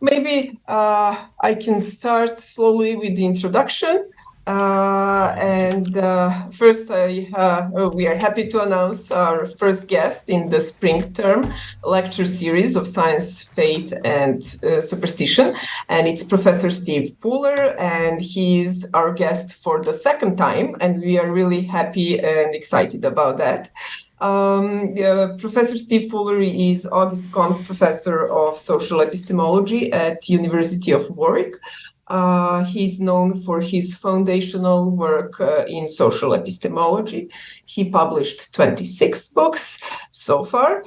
Maybe I can start slowly with the introduction. And we are happy to announce our first guest in the spring term lecture series of Science, Faith, and Superstition. And it's Professor Steve Fuller, and he's our guest for the second time. And we are really happy and excited about that. Professor Steve Fuller is August Kohn Professor of Social Epistemology at University of Warwick. He's known for his foundational work in social epistemology. He published 26 books so far,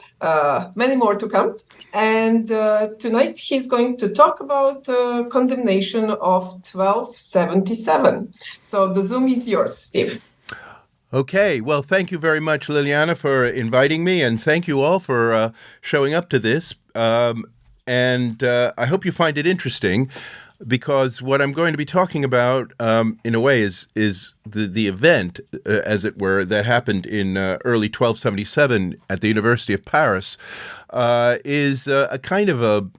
many more to come. And tonight he's going to talk about condemnation of 1277. So the Zoom is yours, Steve. Okay, well, thank you very much, Liliana, for inviting me, and thank you all for showing up to this. And I hope you find it interesting, because what I'm going to be talking about, in a way, is the event, as it were, that happened in early 1277 at the University of Paris, is a kind of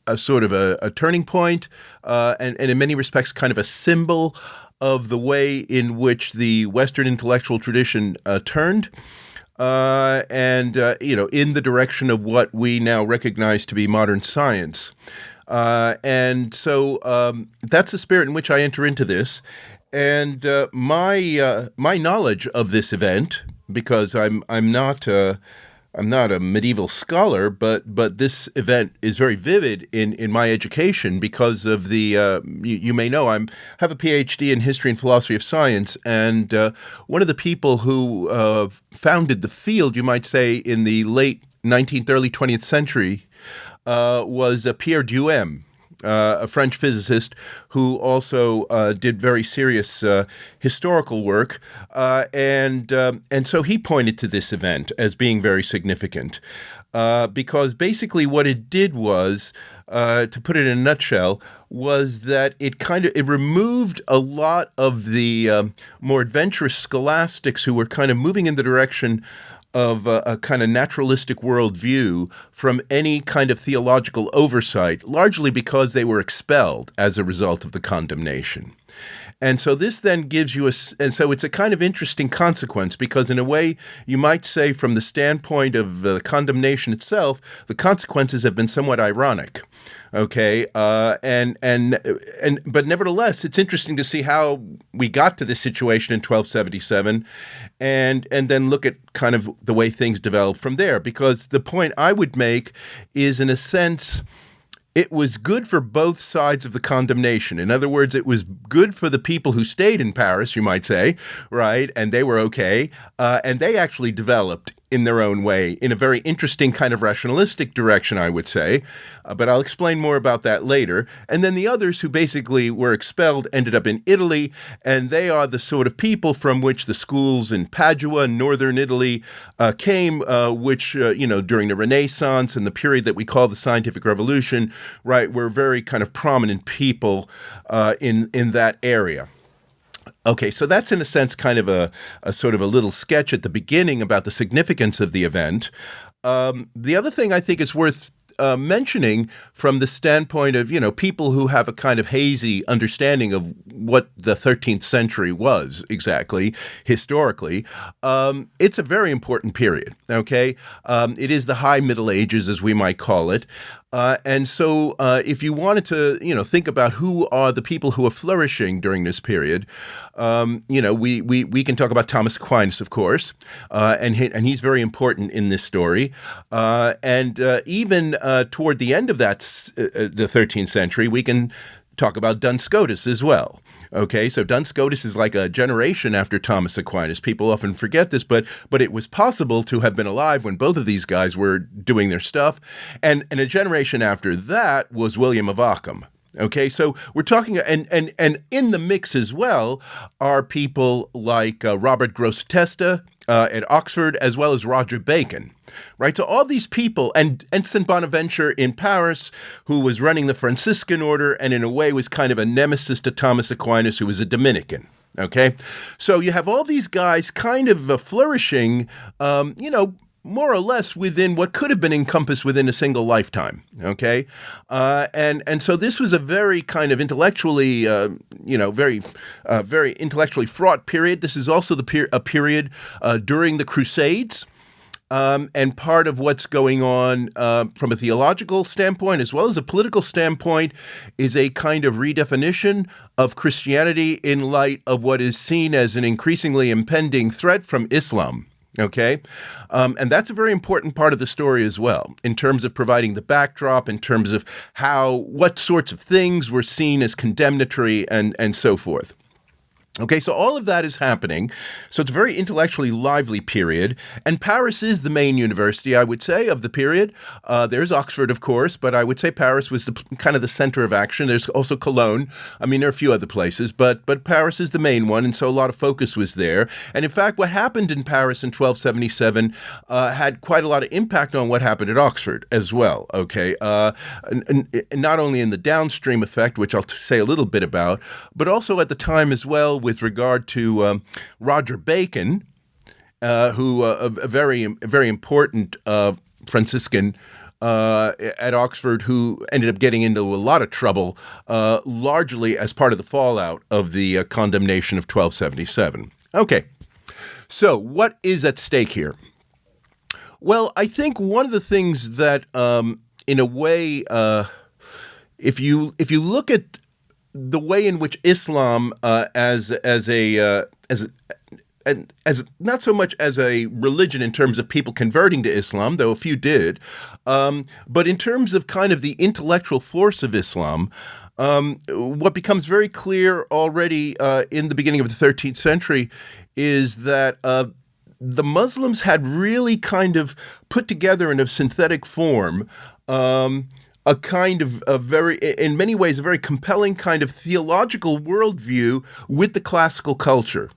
a sort of a turning point, and in many respects, kind of a symbol of the way in which the Western intellectual tradition turned, in the direction of what we now recognize to be modern science. And so that's the spirit in which I enter into this. And my knowledge of this event, because I'm not a medieval scholar, but this event is very vivid in my education because of the, you may know, I have a PhD in history and philosophy of science, and one of the people who founded the field, you might say, in the late 19th, early 20th century was Pierre Duhem, a French physicist who also did very serious historical work, and so he pointed to this event as being very significant, because basically what it did was, to put it in a nutshell, was that it removed a lot of the more adventurous scholastics who were kind of moving in the direction of a kind of naturalistic worldview from any kind of theological oversight, largely because they were expelled as a result of the condemnation. And so this then gives you and so it's a kind of interesting consequence, because in a way you might say from the standpoint of the condemnation itself, the consequences have been somewhat ironic. Okay, but nevertheless, it's interesting to see how we got to this situation in 1277, and then look at kind of the way things developed from there. Because the point I would make is, in a sense, it was good for both sides of the condemnation. In other words, it was good for the people who stayed in Paris, you might say, right? And they were okay, and they actually developed in their own way, in a very interesting kind of rationalistic direction, I would say. But I'll explain more about that later. And then the others who basically were expelled ended up in Italy, and they are the sort of people from which the schools in Padua, northern Italy, came, which, during the Renaissance and the period that we call the Scientific Revolution, right, were very kind of prominent people in that area. Okay, so that's in a sense kind of a sort of a little sketch at the beginning about the significance of the event. The other thing I think is worth mentioning from the standpoint of, people who have a kind of hazy understanding of what the 13th century was exactly, historically, it's a very important period, okay? It is the High Middle Ages, as we might call it. And so if you wanted to, think about who are the people who are flourishing during this period, we can talk about Thomas Aquinas, of course, and he's very important in this story. And even toward the end of the 13th century, we can talk about Duns Scotus as well. Okay, so Duns Scotus is like a generation after Thomas Aquinas. People often forget this, but it was possible to have been alive when both of these guys were doing their stuff. And a generation after that was William of Ockham. Okay, so we're talking, and in the mix as well are people like Robert Grosseteste at Oxford, as well as Roger Bacon. Right, so all these people, and St. Bonaventure in Paris, who was running the Franciscan order and in a way was kind of a nemesis to Thomas Aquinas, who was a Dominican. Okay, so you have all these guys kind of flourishing, more or less within what could have been encompassed within a single lifetime. Okay, and so this was a very kind of intellectually, very intellectually fraught period. This is also a period during the Crusades. And part of what's going on from a theological standpoint as well as a political standpoint is a kind of redefinition of Christianity in light of what is seen as an increasingly impending threat from Islam. Okay? And that's a very important part of the story as well, in terms of providing the backdrop, in terms of what sorts of things were seen as condemnatory and so forth. Okay, so all of that is happening. So it's a very intellectually lively period. And Paris is the main university, I would say, of the period. There's Oxford, of course, but I would say Paris was kind of the center of action. There's also Cologne. I mean, there are a few other places, but Paris is the main one, and so a lot of focus was there. And in fact, what happened in Paris in 1277 had quite a lot of impact on what happened at Oxford as well, okay? And not only in the downstream effect, which I'll say a little bit about, but also at the time as well with regard to Roger Bacon, who a very important Franciscan at Oxford, who ended up getting into a lot of trouble, largely as part of the fallout of the condemnation of 1277. Okay, so what is at stake here? Well, I think one of the things that, in a way, if you look at the way in which Islam, as not so much as a religion in terms of people converting to Islam, though a few did, but in terms of kind of the intellectual force of Islam, what becomes very clear already in the beginning of the 13th century is that the Muslims had really kind of put together in a synthetic form a kind of in many ways, a very compelling kind of theological worldview with the classical culture,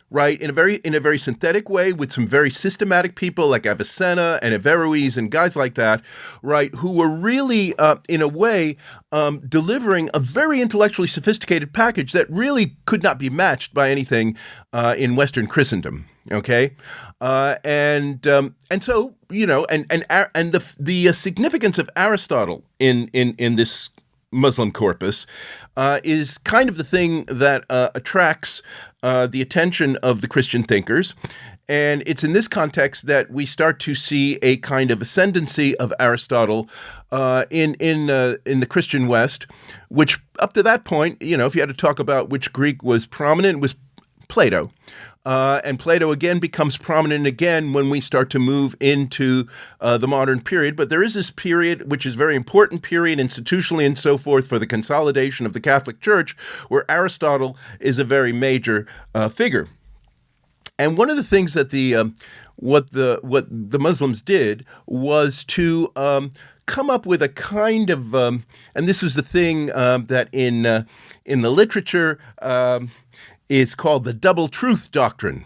right? In a very synthetic way, with some very systematic people like Avicenna and Averroes and guys like that, right? Who were really, in a way, delivering a very intellectually sophisticated package that really could not be matched by anything in Western Christendom. Okay, and so the significance of Aristotle in this Muslim corpus is kind of the thing that attracts the attention of the Christian thinkers. And it's in this context that we start to see a kind of ascendancy of Aristotle in the Christian West, which up to that point, if you had to talk about which Greek was prominent, was Plato. And Plato again becomes prominent again when we start to move into the modern period. But there is this period, which is a very important period institutionally and so forth for the consolidation of the Catholic Church, where Aristotle is a very major figure. And one of the things that what the Muslims did was to come up with a kind of, and this was the thing that in the literature is called the double truth doctrine,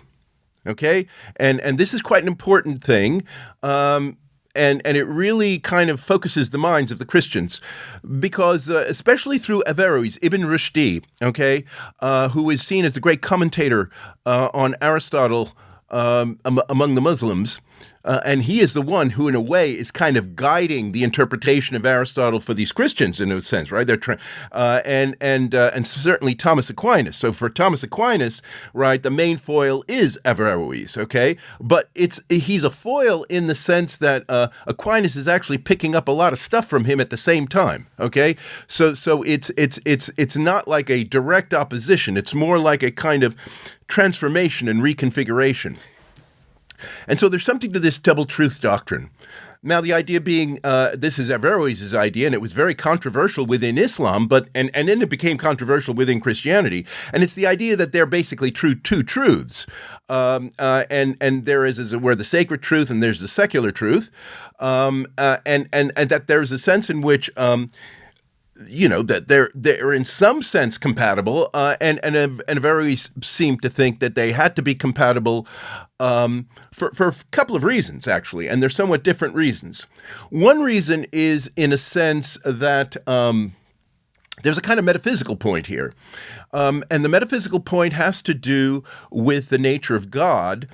okay? And this is quite an important thing, and it really kind of focuses the minds of the Christians, because especially through Averroes, Ibn Rushdi, okay, who is seen as the great commentator on Aristotle among the Muslims, and he is the one who, in a way, is kind of guiding the interpretation of Aristotle for these Christians, in a sense, right? They're and certainly Thomas Aquinas. So for Thomas Aquinas, right, the main foil is Averroes, okay? But he's a foil in the sense that Aquinas is actually picking up a lot of stuff from him at the same time, okay? So it's not like a direct opposition. It's more like a kind of transformation and reconfiguration. And so there's something to this double truth doctrine. Now, the idea being, this is Averroes' idea, and it was very controversial within Islam, and then it became controversial within Christianity. And it's the idea that they're basically two truths. And there is, as it were, the sacred truth, and there's the secular truth. And that there's a sense in which that they're in some sense compatible, and Averroes seemed to think that they had to be compatible for a couple of reasons, actually, and they're somewhat different reasons. One reason is, in a sense, that there's a kind of metaphysical point here, and the metaphysical point has to do with the nature of God.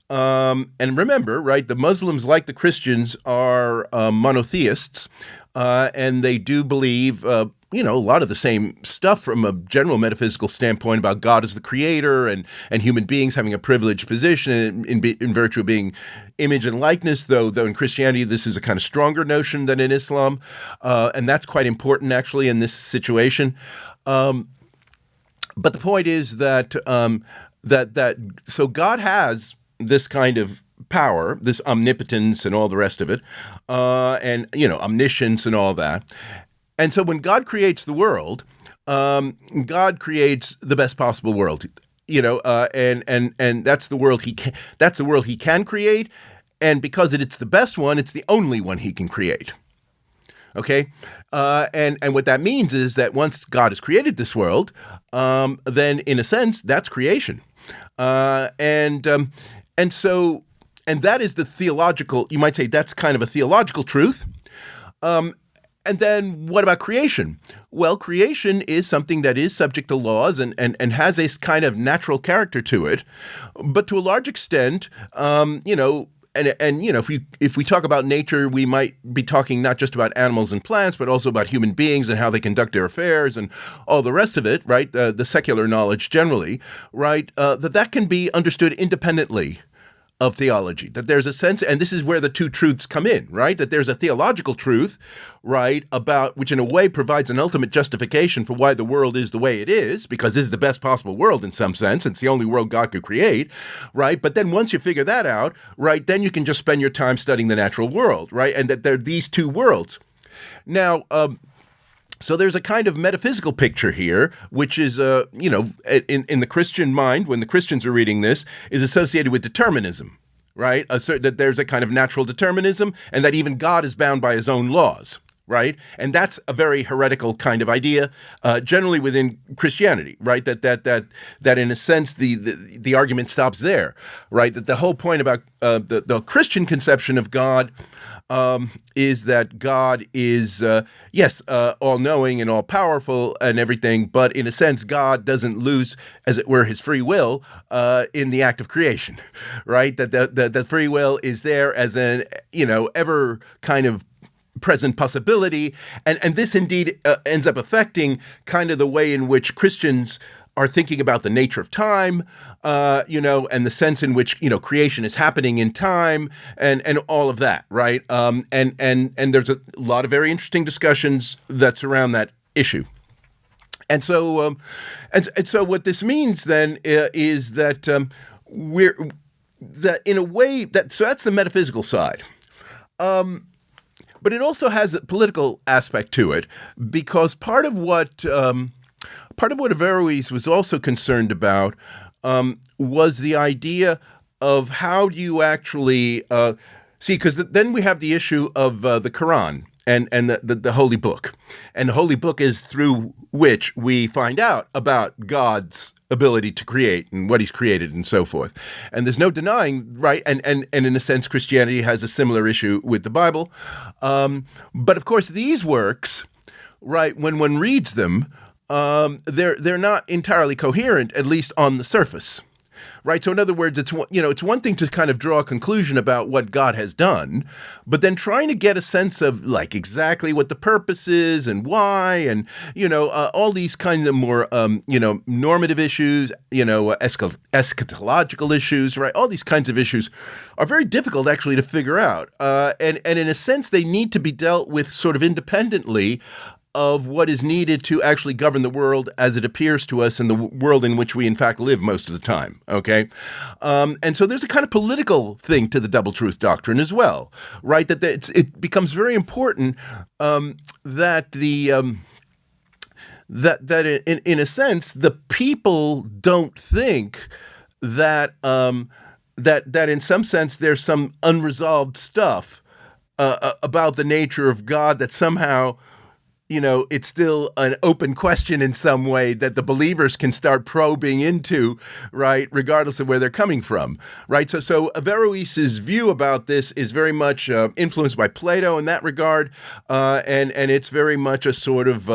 And remember, right, the Muslims, like the Christians, are monotheists, and they do believe, a lot of the same stuff from a general metaphysical standpoint about God as the creator and human beings having a privileged position in virtue of being image and likeness, though in Christianity this is a kind of stronger notion than in Islam, and that's quite important actually in this situation. But the point is that so God has this kind of power, this omnipotence and all the rest of it, and omniscience and all that. And so when God creates the world, God creates the best possible world, and that's the world he can create, and because it's the best one, it's the only one he can create. Okay, and what that means is that once God has created this world, then in a sense that's creation, and that is the theological. You might say that's kind of a theological truth. And then what about creation? Well, creation is something that is subject to laws and has a kind of natural character to it, but to a large extent, if we talk about nature, we might be talking not just about animals and plants, but also about human beings and how they conduct their affairs and all the rest of it, right? The secular knowledge generally, right? That can be understood independently of theology, that there's a sense, and this is where the two truths come in, right? That there's a theological truth, right, about which in a way provides an ultimate justification for why the world is the way it is, because this is the best possible world in some sense. It's the only world God could create, right? But then once you figure that out, right, then you can just spend your time studying the natural world, right? And that there are these two worlds. Now, so there's a kind of metaphysical picture here, which is, in the Christian mind, when the Christians are reading this, is associated with determinism, right? That there's a kind of natural determinism, and that even God is bound by his own laws, right? And that's a very heretical kind of idea, generally within Christianity, right? That in a sense the argument stops there, right? That the whole point about the Christian conception of God is that God is, all-knowing and all-powerful and everything, but in a sense, God doesn't lose, as it were, his free will in the act of creation, right? That the free will is there as an, ever kind of present possibility, and this indeed ends up affecting kind of the way in which Christians are thinking about the nature of time, and the sense in which, creation is happening in time and all of that, right? And there's a lot of very interesting discussions that surround that issue. And so, so what this means then is that that in a way so that's the metaphysical side. But it also has a political aspect to it, because part of what Averroes was also concerned about was the idea of how do you actually see, because then we have the issue of the Quran and the Holy Book. And the Holy Book is through which we find out about God's ability to create and what he's created and so forth. And there's no denying, right? And in a sense, Christianity has a similar issue with the Bible. But of course, these works, right, when one reads them, they're not entirely coherent, at least on the surface, right? So in other words, it's one thing to kind of draw a conclusion about what God has done, but then trying to get a sense of like exactly what the purpose is and why, and all these kind of more normative issues, eschatological issues, right? All these kinds of issues are very difficult actually to figure out, and in a sense they need to be dealt with sort of independently of what is needed to actually govern the world as it appears to us in the world in which we in fact live most of the time, okay? And so there's a kind of political thing to the double truth doctrine as well, right? That it becomes very important that in a sense, the people don't think that that in some sense there's some unresolved stuff about the nature of God that somehow it's still an open question in some way that the believers can start probing into, right, regardless of where they're coming from, right? So Averroes's view about this is very much influenced by Plato in that regard, and it's very much a sort of,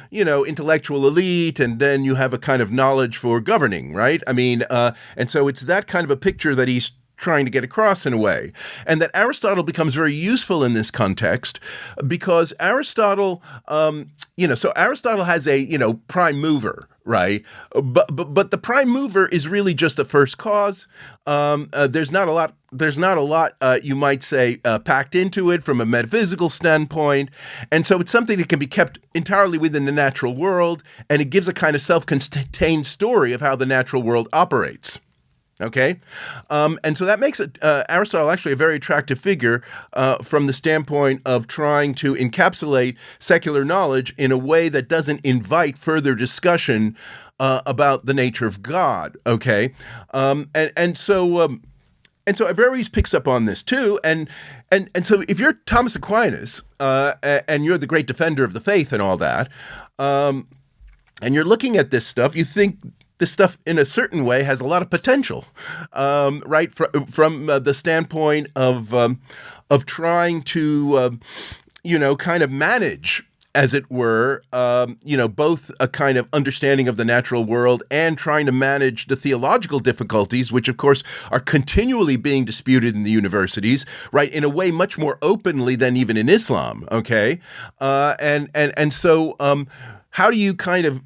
intellectual elite, and then you have a kind of knowledge for governing, right? I mean, and so it's that kind of a picture that he's trying to get across in a way. And that Aristotle becomes very useful in this context because Aristotle, so Aristotle has a, prime mover, right? But the prime mover is really just the first cause. There's not a lot, you might say, packed into it from a metaphysical standpoint. And so it's something that can be kept entirely within the natural world, and it gives a kind of self-contained story of how the natural world operates. Okay, and so that makes Aristotle actually a very attractive figure from the standpoint of trying to encapsulate secular knowledge in a way that doesn't invite further discussion about the nature of God. Okay, and so Averroes picks up on this too, and so if you're Thomas Aquinas and you're the great defender of the faith and all that, and you're looking at this stuff, you think this stuff in a certain way has a lot of potential, right? From the standpoint of trying to, kind of manage, as it were, both a kind of understanding of the natural world and trying to manage the theological difficulties, which of course are continually being disputed in the universities, right? In a way much more openly than even in Islam. Okay, so how do you kind of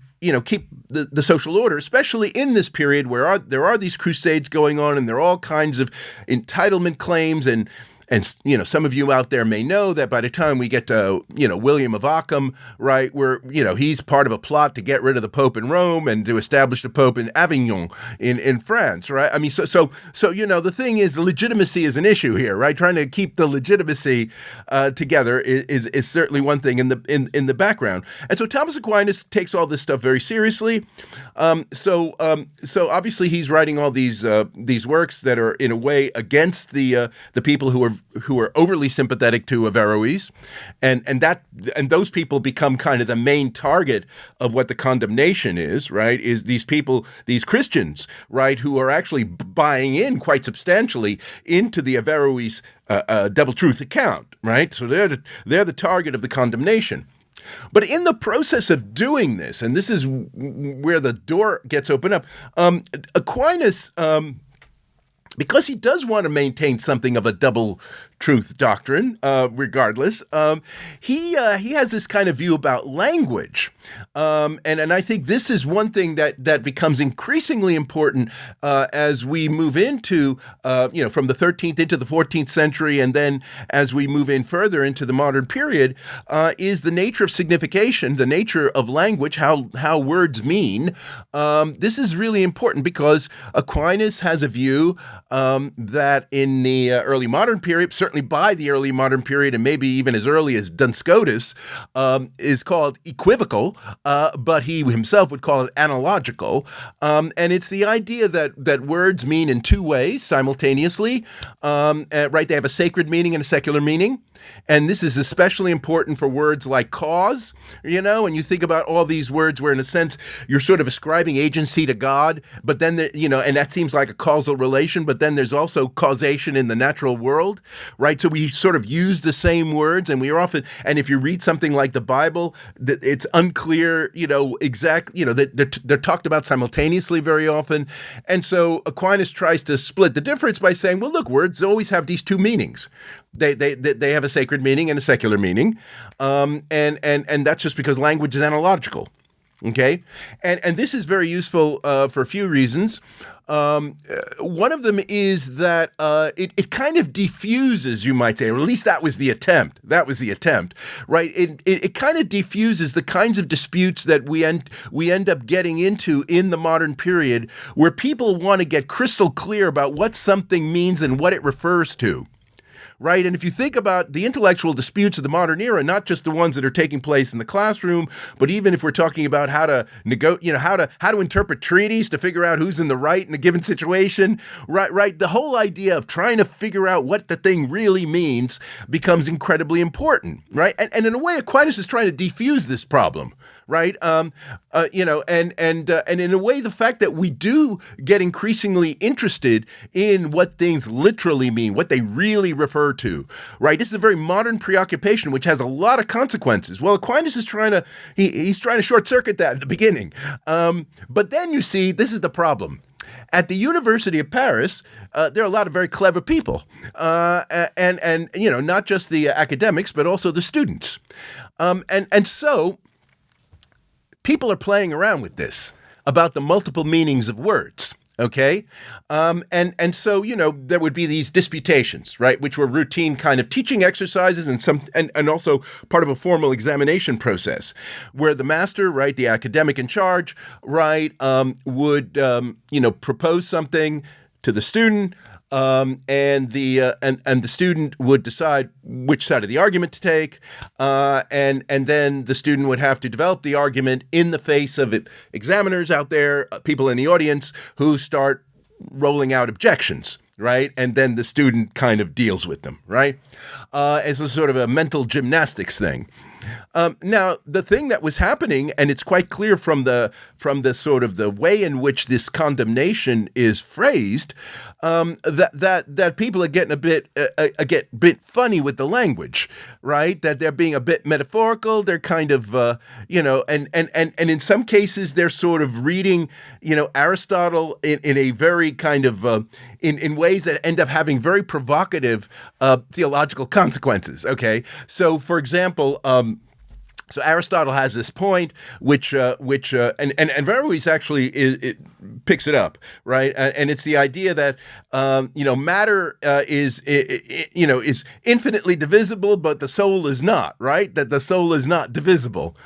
keep the social order, especially in this period where there are these crusades going on, and there are all kinds of entitlement claims, and some of you out there may know that by the time we get to William of Ockham, right, where he's part of a plot to get rid of the Pope in Rome and to establish the Pope in Avignon in France, right? I mean, so the thing is, the legitimacy is an issue here, right? Trying to keep the legitimacy together is certainly one thing in the background, and so Thomas Aquinas takes all this stuff very seriously. So obviously he's writing all these works that are in a way against the people who are overly sympathetic to Averroes, and those people become kind of the main target of what the condemnation is, right? Is these people, these Christians, right, who are actually buying in quite substantially into the Averroes double truth account, right? So they're the target of the condemnation. But in the process of doing this, and this is where the door gets opened up, Aquinas, because he does want to maintain something of a double truth doctrine, regardless, he has this kind of view about language, and I think this is one thing that becomes increasingly important as we move into from the 13th into the 14th century, and then as we move in further into the modern period, is the nature of signification, the nature of language, how words mean. This is really important because Aquinas has a view that in the early modern period, certainly by the early modern period, and maybe even as early as Duns Scotus, is called equivocal, but he himself would call it analogical. And it's the idea that words mean in two ways simultaneously, right? They have a sacred meaning and a secular meaning. And this is especially important for words like cause, and you think about all these words where, in a sense, you're sort of ascribing agency to God, but then, and that seems like a causal relation, but then there's also causation in the natural world, right? So we sort of use the same words, and we are often, and if you read something like the Bible, it's unclear, they're talked about simultaneously very often. And so Aquinas tries to split the difference by saying, well, look, words always have these two meanings. They have a sacred meaning and a secular meaning, and that's just because language is analogical, okay? And this is very useful for a few reasons. One of them is that it kind of diffuses, you might say, or at least that was the attempt. Right? It kind of diffuses the kinds of disputes that we end up getting into in the modern period, where people want to get crystal clear about what something means and what it refers to. Right, and if you think about the intellectual disputes of the modern era, not just the ones that are taking place in the classroom, but even if we're talking about how to how to interpret treaties to figure out who's in the right in a given situation, right, the whole idea of trying to figure out what the thing really means becomes incredibly important, right? And in a way, Aquinas is trying to defuse this problem. Right, and in a way, the fact that we do get increasingly interested in what things literally mean, what they really refer to, right? This is a very modern preoccupation, which has a lot of consequences. Well, Aquinas is trying to short circuit that at the beginning, but then you see this is the problem. at the University of Paris, there are a lot of very clever people, and not just the academics, but also the students, and so people are playing around with this about the multiple meanings of words. Okay. And so, there would be these disputations, right, which were routine kind of teaching exercises and also part of a formal examination process where the master, right, the academic in charge, right, would, propose something to the student. And the student would decide which side of the argument to take, and then the student would have to develop the argument in the face of examiners out there, people in the audience who start rolling out objections, right? And then the student kind of deals with them, right? As a sort of a mental gymnastics thing. Now, the thing that was happening, and it's quite clear from the sort of the way in which this condemnation is phrased, that people are getting a bit funny with the language, right? That they're being a bit metaphorical. They're kind of, and in some cases they're sort of reading, Aristotle in a very kind of in ways that end up having very provocative theological consequences. Okay, so for example. So Aristotle has this point, which Averroes actually it picks it up, right? And it's the idea that matter is infinitely divisible, but the soul is not, right? That the soul is not divisible.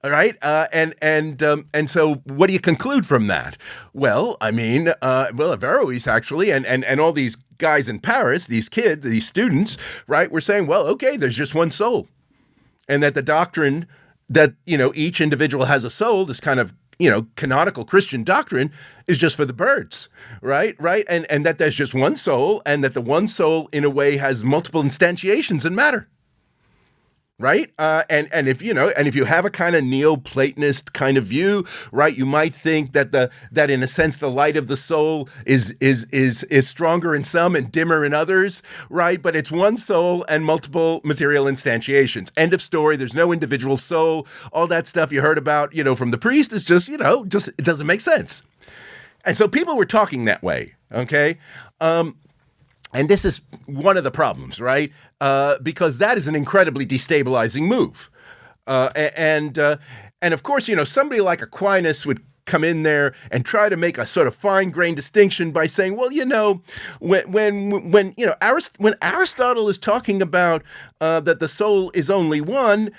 All right, and so what do you conclude from that? Well, I mean, Averroes actually, and all these guys in Paris, these kids, these students, right? We're saying, well, okay, there's just one soul. And that the doctrine that, each individual has a soul, this kind of, canonical Christian doctrine is just for the birds, right? Right. And that there's just one soul and that the one soul in a way has multiple instantiations in matter. Right. And if you have a kind of Neoplatonist kind of view, right, you might think that in a sense the light of the soul is stronger in some and dimmer in others. Right. But it's one soul and multiple material instantiations. End of story. There's no individual soul. All that stuff you heard about, from the priest is just it doesn't make sense. And so people were talking that way. OK. And this is one of the problems, right? Because that is an incredibly destabilizing move. And of course, somebody like Aquinas would come in there and try to make a sort of fine-grained distinction by saying, well, when Aristotle is talking about that the soul is only one,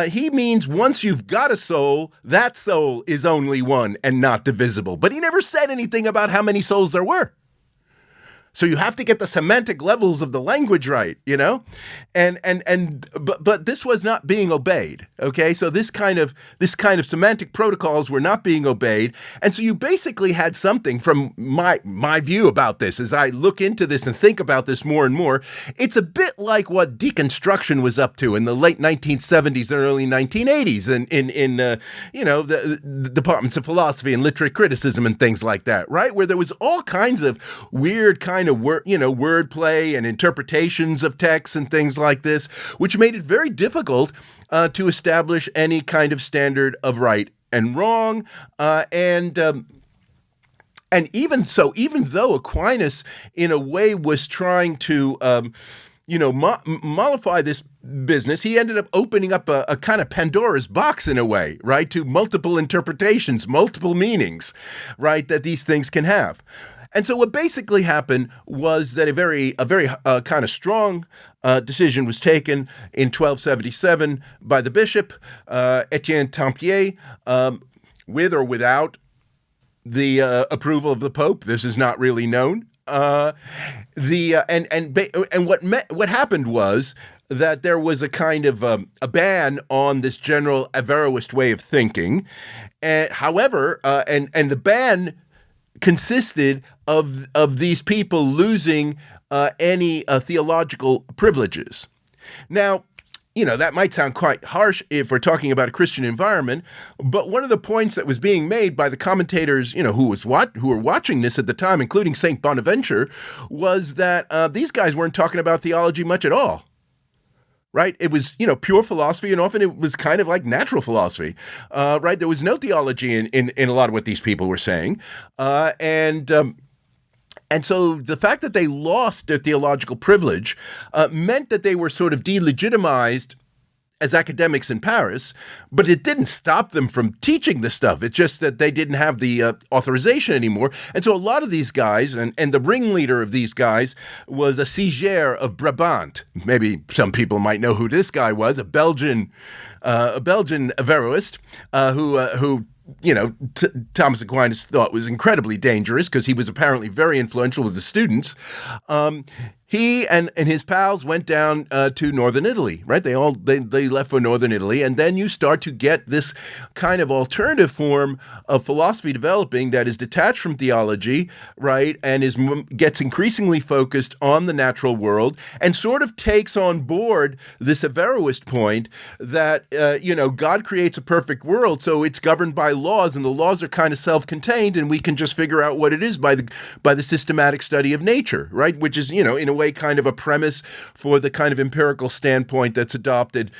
he means once you've got a soul, that soul is only one and not divisible. But he never said anything about how many souls there were. So you have to get the semantic levels of the language right, but this was not being obeyed. Okay, so this kind of semantic protocols were not being obeyed, and so you basically had something from my view about this as I look into this and think about this more and more. It's a bit like what deconstruction was up to in the late 1970s and early 1980s, in the departments of philosophy and literary criticism and things like that, right? Where there was all kinds of weird kind of wordplay and interpretations of texts and things like this, which made it very difficult to establish any kind of standard of right and wrong. And even though Aquinas, in a way, was trying to mollify this business, he ended up opening up a kind of Pandora's box in a way, right, to multiple interpretations, multiple meanings, right, that these things can have. And so what basically happened was that a very kind of strong decision was taken in 1277 by the bishop, Etienne Tempier, with or without the approval of the Pope. This is not really known. What happened was that there was a kind of a ban on this general Averroist way of thinking. However, the ban consisted of these people losing any theological privileges. Now, that might sound quite harsh if we're talking about a Christian environment, but one of the points that was being made by the commentators, who were watching this at the time, including St. Bonaventure, was that these guys weren't talking about theology much at all. Right? It was, pure philosophy, and often it was kind of like natural philosophy, right? There was no theology in a lot of what these people were saying. And And so the fact that they lost their theological privilege meant that they were sort of delegitimized as academics in Paris, but it didn't stop them from teaching this stuff. It's just that they didn't have the authorization anymore. And so a lot of these guys, and the ringleader of these guys was a Sigier of Brabant. Maybe some people might know who this guy was, a Belgian Averroist who Thomas Aquinas thought was incredibly dangerous because he was apparently very influential with the students. He and his pals went down to northern Italy, right? They left for northern Italy, and then you start to get this kind of alternative form of philosophy developing that is detached from theology, right, and gets increasingly focused on the natural world, and sort of takes on board this Averroist point that God creates a perfect world, so it's governed by laws, and the laws are kind of self-contained, and we can just figure out what it is by the systematic study of nature, right? Which is in a way kind of a premise for the kind of empirical standpoint that's adopted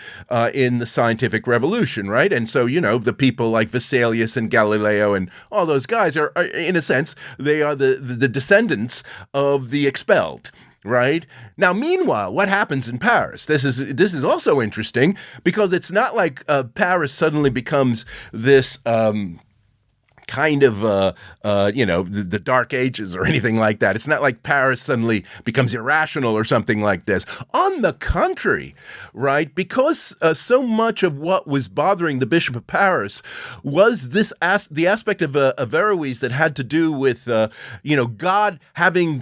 in the scientific revolution, right? And so, the people like Vesalius and Galileo and all those guys are in a sense, they are the descendants of the expelled. Right? Now, meanwhile, what happens in Paris? This is also interesting because it's not like Paris suddenly becomes this kind of, the Dark Ages or anything like that. It's not like Paris suddenly becomes irrational or something like this. On the contrary, right, because so much of what was bothering the Bishop of Paris was the aspect of Averroes that had to do with, God having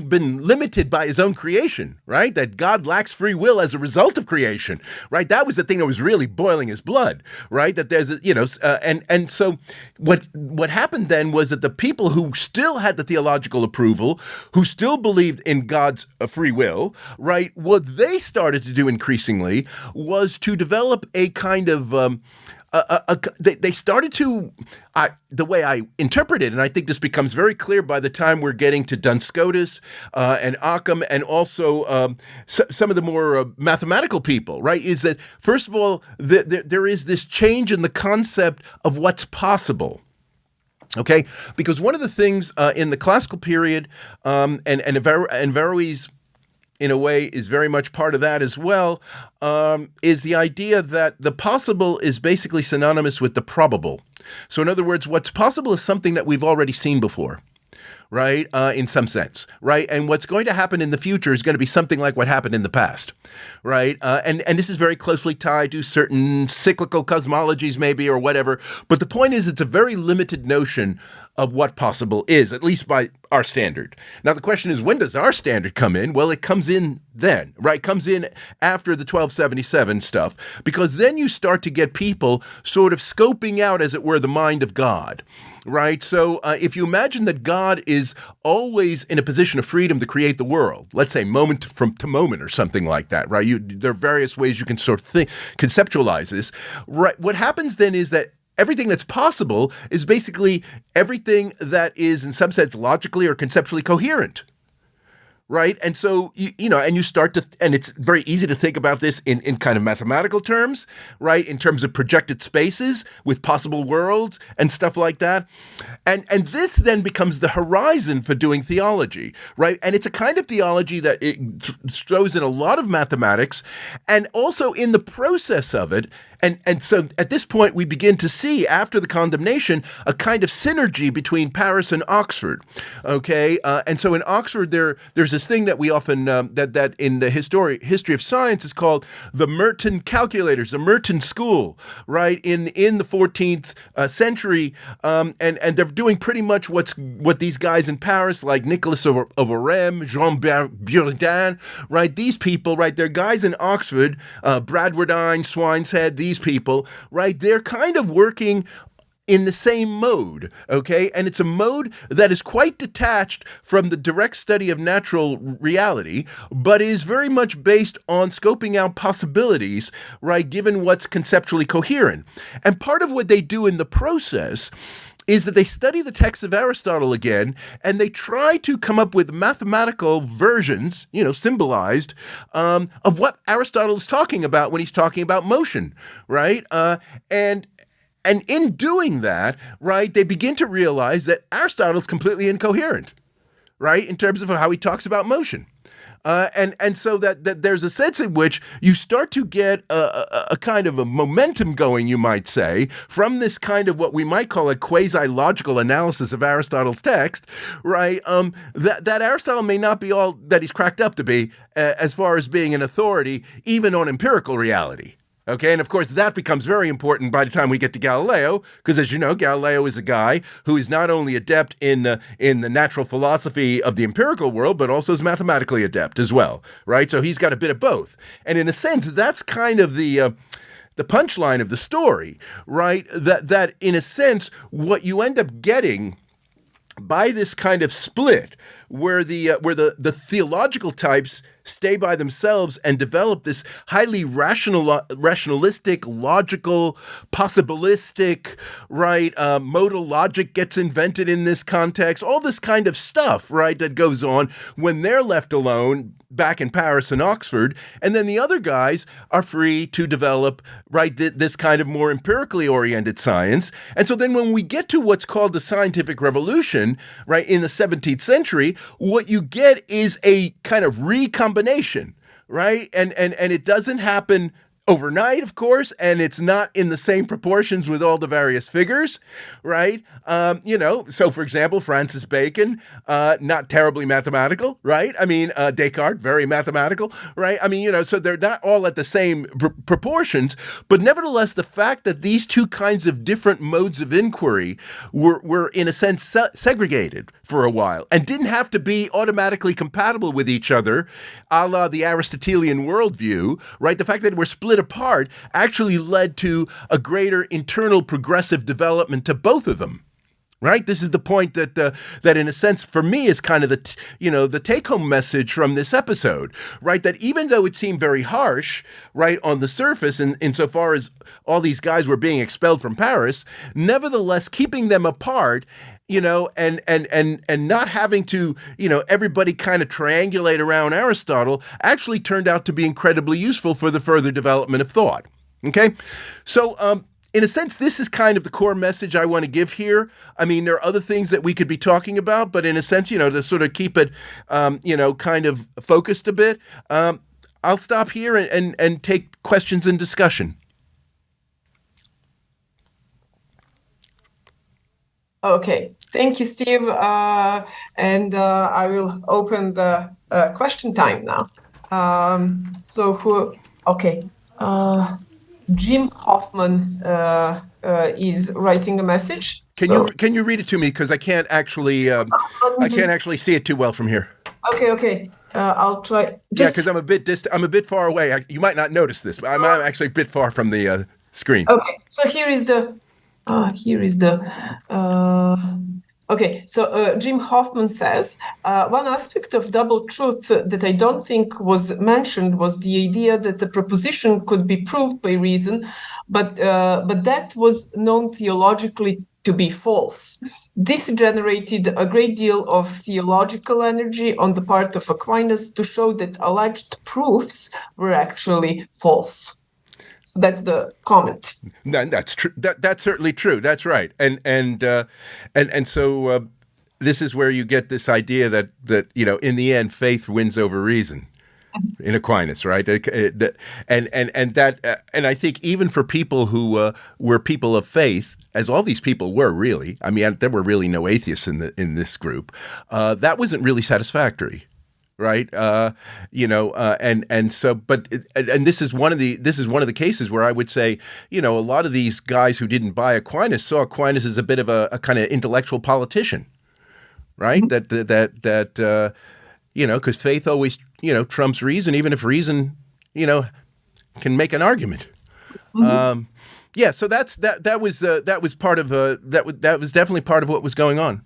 been limited by his own creation, right? That God lacks free will as a result of creation, right? That was the thing that was really boiling his blood, right? That there's, and so what happened then was that the people who still had the theological approval, who still believed in God's free will, right, what they started to do increasingly was to develop a kind of they started to, the way I interpret it, and I think this becomes very clear by the time we're getting to Duns Scotus and Occam, and also some of the more mathematical people, right, is that, first of all, there is this change in the concept of what's possible. Okay, because one of the things in the classical period, and Averroes, in a way, is very much part of that as well, is the idea that the possible is basically synonymous with the probable. So in other words, what's possible is something that we've already seen before, right, in some sense, right? And what's going to happen in the future is going to be something like what happened in the past, right? And this is very closely tied to certain cyclical cosmologies maybe or whatever. But the point is it's a very limited notion of what possible is, at least by our standard. Now, the question is, when does our standard come in? Well, it comes in then, right? It comes in after the 1277 stuff, because then you start to get people sort of scoping out, as it were, the mind of God, right? So if you imagine that God is always in a position of freedom to create the world, let's say moment to moment or something like that, right? There are various ways you can sort of conceptualize this, right? What happens then is that everything that's possible is basically everything that is, in some sense, logically or conceptually coherent, right? And so, and you start to, and it's very easy to think about this in kind of mathematical terms, right? In terms of projected spaces with possible worlds and stuff like that. And this then becomes the horizon for doing theology, right? And it's a kind of theology that it throws in a lot of mathematics, and also in the process of it. And so at this point, we begin to see, after the condemnation, a kind of synergy between Paris and Oxford, okay? And so in Oxford, there's this thing that we often, that in the history of science is called the Merton calculators, the Merton school, right, in the 14th century. And they're doing pretty much what these guys in Paris, like Nicholas of Orem, Jean Buridan, right, these people, right, they're guys in Oxford, Bradwardine, Swineshead, these people, right, they're kind of working in the same mode, okay? And it's a mode that is quite detached from the direct study of natural reality, but is very much based on scoping out possibilities, right, given what's conceptually coherent. And part of what they do in the process is that they study the texts of Aristotle again, and they try to come up with mathematical versions, symbolized, of what Aristotle is talking about when he's talking about motion, right? And in doing that, right, they begin to realize that Aristotle is completely incoherent. right? In terms of how he talks about motion. And so that there's a sense in which you start to get a kind of a momentum going, you might say, from this kind of what we might call a quasi-logical analysis of Aristotle's text, right? That Aristotle may not be all that he's cracked up to be as far as being an authority, even on empirical reality. Okay, and of course that becomes very important by the time we get to Galileo, because as you know, Galileo is a guy who is not only adept in the natural philosophy of the empirical world, but also is mathematically adept as well, right? So he's got a bit of both, and in a sense, that's kind of the punchline of the story, right? That in a sense, what you end up getting by this kind of split, where the theological types stay by themselves and develop this highly rationalistic, logical, possibilistic, right? Modal logic gets invented in this context. All this kind of stuff, right, that goes on when they're left alone back in Paris and Oxford, and then the other guys are free to develop, right, this kind of more empirically oriented science. And so then when we get to what's called the scientific revolution, right, in the 17th century, what you get is a kind of recombination, right? And it doesn't happen overnight, of course, and it's not in the same proportions with all the various figures, right? So for example, Francis Bacon, not terribly mathematical, right? I mean, Descartes, very mathematical, right? I mean, so they're not all at the same proportions, but nevertheless, the fact that these two kinds of different modes of inquiry were in a sense segregated for a while and didn't have to be automatically compatible with each other, a la the Aristotelian worldview, right? The fact that we're split apart actually led to a greater internal progressive development to both of them. Right. This is the point that that, in a sense, for me, is kind of the take-home message from this episode. Right. That even though it seemed very harsh, right, on the surface, and insofar as all these guys were being expelled from Paris, nevertheless, keeping them apart, and not having to, everybody kind of triangulate around Aristotle actually turned out to be incredibly useful for the further development of thought. Okay. So, in a sense, this is kind of the core message I want to give here. I mean, there are other things that we could be talking about, but in a sense, to sort of keep it, kind of focused a bit, I'll stop here and take questions and discussion. Okay, thank you, Steve. And I will open the question time now. Jim Hoffman is writing a message. Can you read it to me, because I can't actually see it too well from here. Okay. I'll try. Yeah, because I'm a bit distant. I'm a bit far away. You might not notice this, but I'm actually a bit far from the screen. Okay, so here is the. Okay, so Jim Hoffman says, one aspect of double truth that I don't think was mentioned was the idea that the proposition could be proved by reason, but that was known theologically to be false. This generated a great deal of theological energy on the part of Aquinas to show that alleged proofs were actually false. That's the comment. No, that's true. That's certainly true. That's right. And so this is where you get this idea that in the end, faith wins over reason in Aquinas, right? And I think even for people who were people of faith, as all these people were really, I mean, there were really no atheists in this group. That wasn't really satisfactory. Right. And this is one of the cases where I would say, a lot of these guys who didn't buy Aquinas saw Aquinas as a bit of a kind of intellectual politician. Right. Mm-hmm. Because faith always, trumps reason, even if reason, can make an argument. Mm-hmm. So that was part of that was definitely part of what was going on.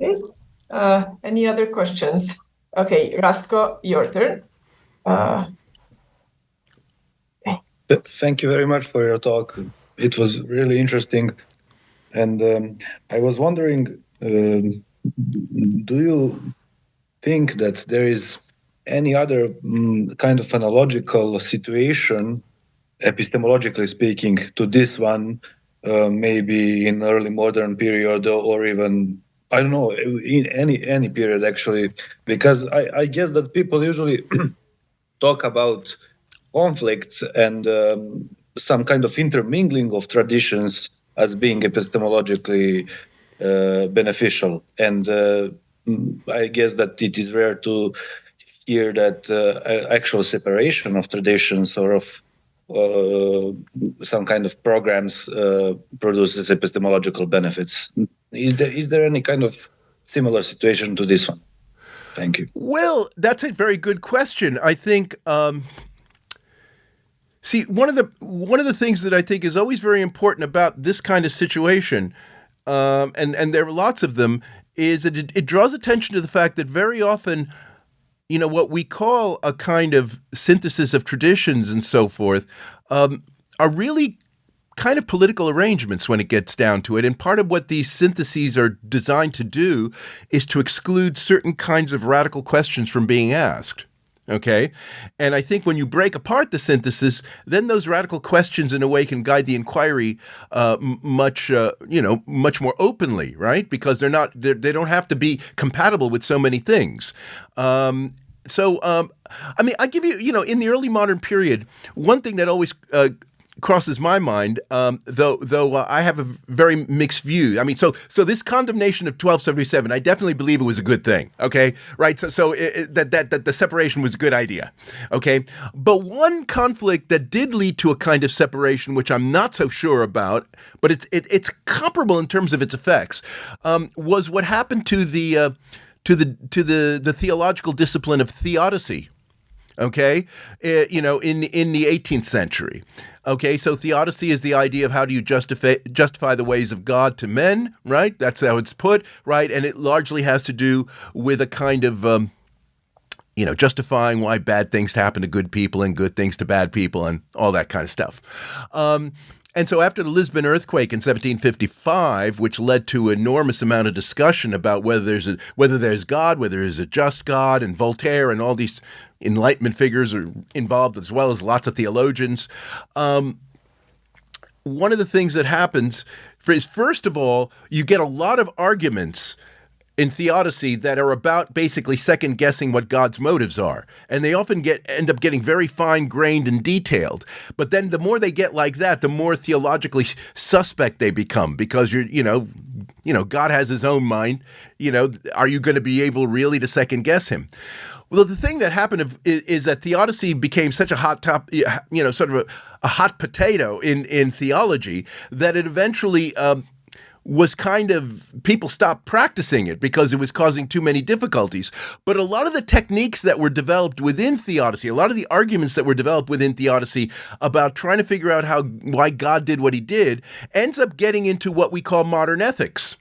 Okay. Any other questions? Okay, Rastko, your turn. Thank you very much for your talk. It was really interesting. And I was wondering, do you think that there is any other kind of analogical situation, epistemologically speaking, to this one, maybe in early modern period or even I don't know, in any period actually, because I guess that people usually talk about conflicts and some kind of intermingling of traditions as being epistemologically beneficial. And I guess that it is rare to hear that actual separation of traditions or of some kind of programs produces epistemological benefits. Is there any kind of similar situation to this one? Thank you. Well, that's a very good question. I think. See, one of the things that I think is always very important about this kind of situation, and there are lots of them, is that it draws attention to the fact that very often, what we call a kind of synthesis of traditions and so forth, are really kind of political arrangements when it gets down to it. And part of what these syntheses are designed to do is to exclude certain kinds of radical questions from being asked. Okay. And I think when you break apart the synthesis, then those radical questions in a way can guide the inquiry much more openly, right? Because they don't have to be compatible with so many things. I give you, in the early modern period, one thing that always crosses my mind, though I have a very mixed view. I mean, so this condemnation of 1277, I definitely believe it was a good thing. Okay, right? So that the separation was a good idea. Okay, but one conflict that did lead to a kind of separation, which I'm not so sure about, but it's comparable in terms of its effects, was what happened to the theological discipline of theodicy. Okay, in the 18th century. Okay, so theodicy is the idea of how do you justify the ways of God to men, right? That's how it's put, right? And it largely has to do with a kind of, justifying why bad things happen to good people and good things to bad people and all that kind of stuff. And so after the Lisbon earthquake in 1755, which led to an enormous amount of discussion about whether there's God, whether there's a just God, and Voltaire and all these Enlightenment figures are involved, as well as lots of theologians. One of the things that happens is, first of all, you get a lot of arguments in theodicy that are about basically second-guessing what God's motives are. And they often end up getting very fine-grained and detailed. But then the more they get like that, the more theologically suspect they become, because God has his own mind. Are you going to be able really to second-guess him? Well, the thing that happened is that theodicy became such a hot sort of a hot potato in theology that it eventually was kind of, people stopped practicing it because it was causing too many difficulties. But a lot of the techniques that were developed within theodicy, a lot of the arguments that were developed within theodicy about trying to figure out why God did what he did, ends up getting into what we call modern ethics.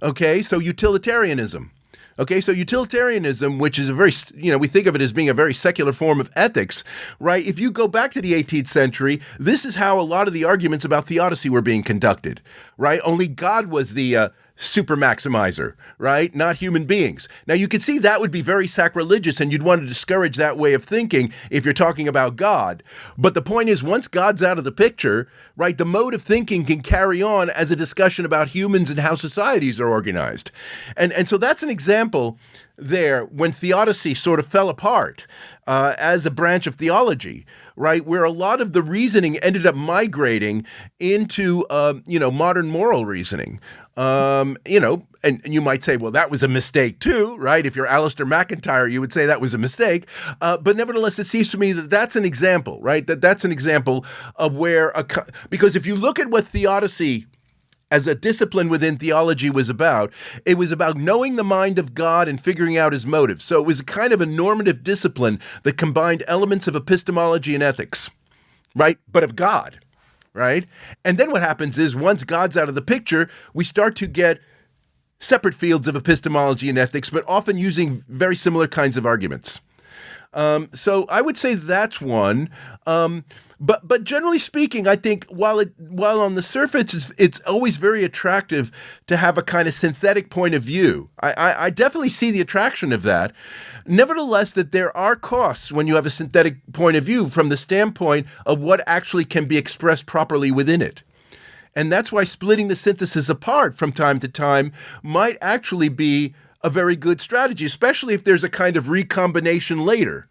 Okay, so utilitarianism. Okay, so utilitarianism, which is we think of it as being a very secular form of ethics, right? If you go back to the 18th century, this is how a lot of the arguments about theodicy were being conducted, right? Only God was the super maximizer, right? Not human beings. Now, you could see that would be very sacrilegious, and you'd want to discourage that way of thinking if you're talking about God. But the point is, once God's out of the picture, right, the mode of thinking can carry on as a discussion about humans and how societies are organized. And so that's an example there when theodicy sort of fell apart as a branch of theology, right, where a lot of the reasoning ended up migrating into, modern moral reasoning. And you might say, well, that was a mistake too, right? If you're Alistair McIntyre, you would say that was a mistake. But nevertheless, it seems to me that that's an example, right? That's an example of where, because if you look at what theodicy as a discipline within theology was about, it was about knowing the mind of God and figuring out his motives. So it was a kind of a normative discipline that combined elements of epistemology and ethics, right? But of God. Right? And then what happens is, once God's out of the picture, we start to get separate fields of epistemology and ethics, but often using very similar kinds of arguments. So I would say that's one. But generally speaking, I think while on the surface it's always very attractive to have a kind of synthetic point of view, I definitely see the attraction of that. Nevertheless, that there are costs when you have a synthetic point of view from the standpoint of what actually can be expressed properly within it. And that's why splitting the synthesis apart from time to time might actually be a very good strategy, especially if there's a kind of recombination later.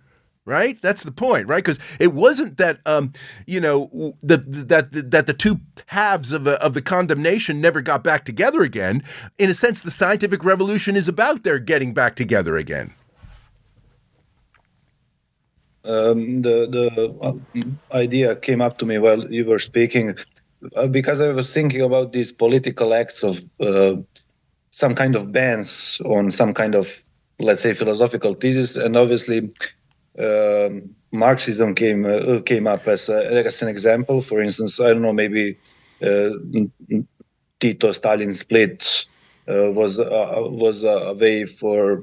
Right, that's the point, right? Because it wasn't that that the two halves of the condemnation never got back together again. In a sense, the scientific revolution is about their getting back together again. The idea came up to me while you were speaking, because I was thinking about these political acts of some kind of bans on some kind of, let's say, philosophical thesis, and obviously. Marxism came up as an example. For instance, I don't know, maybe Tito Stalin split was a way for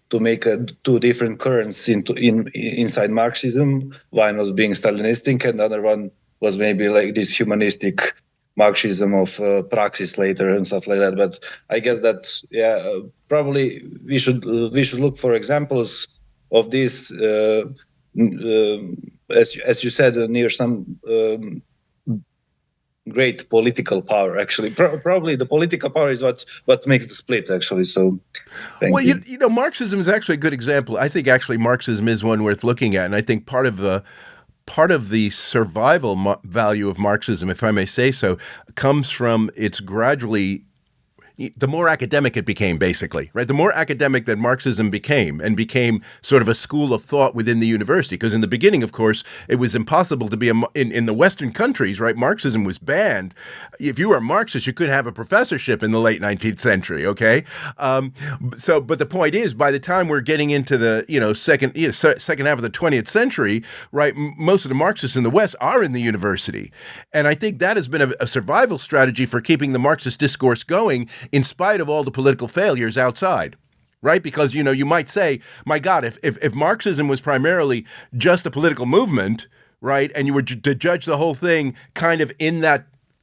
to make two different currents inside Marxism. One was being Stalinistic, and the other one was maybe like this humanistic Marxism of praxis later and stuff like that. But I guess that probably we should look for examples of this, as you said, near some great political power. Actually, probably the political power is what makes the split. Actually, so. Well, you know, Marxism is actually a good example. I think actually Marxism is one worth looking at, and I think part of the survival value of Marxism, if I may say so, comes from its gradually. The more academic it became, basically, right? The more academic that Marxism became sort of a school of thought within the university. Because in the beginning, of course, it was impossible to be in the Western countries, right? Marxism was banned. If you were a Marxist, you couldn't have a professorship in the late 19th century, okay? But the point is, by the time we're getting into the second half of the 20th century, right? Most of the Marxists in the West are in the university, and I think that has been a survival strategy for keeping the Marxist discourse going, in spite of all the political failures outside, right? Because, you might say, my God, if Marxism was primarily just a political movement, right, and you were to judge the whole thing kind of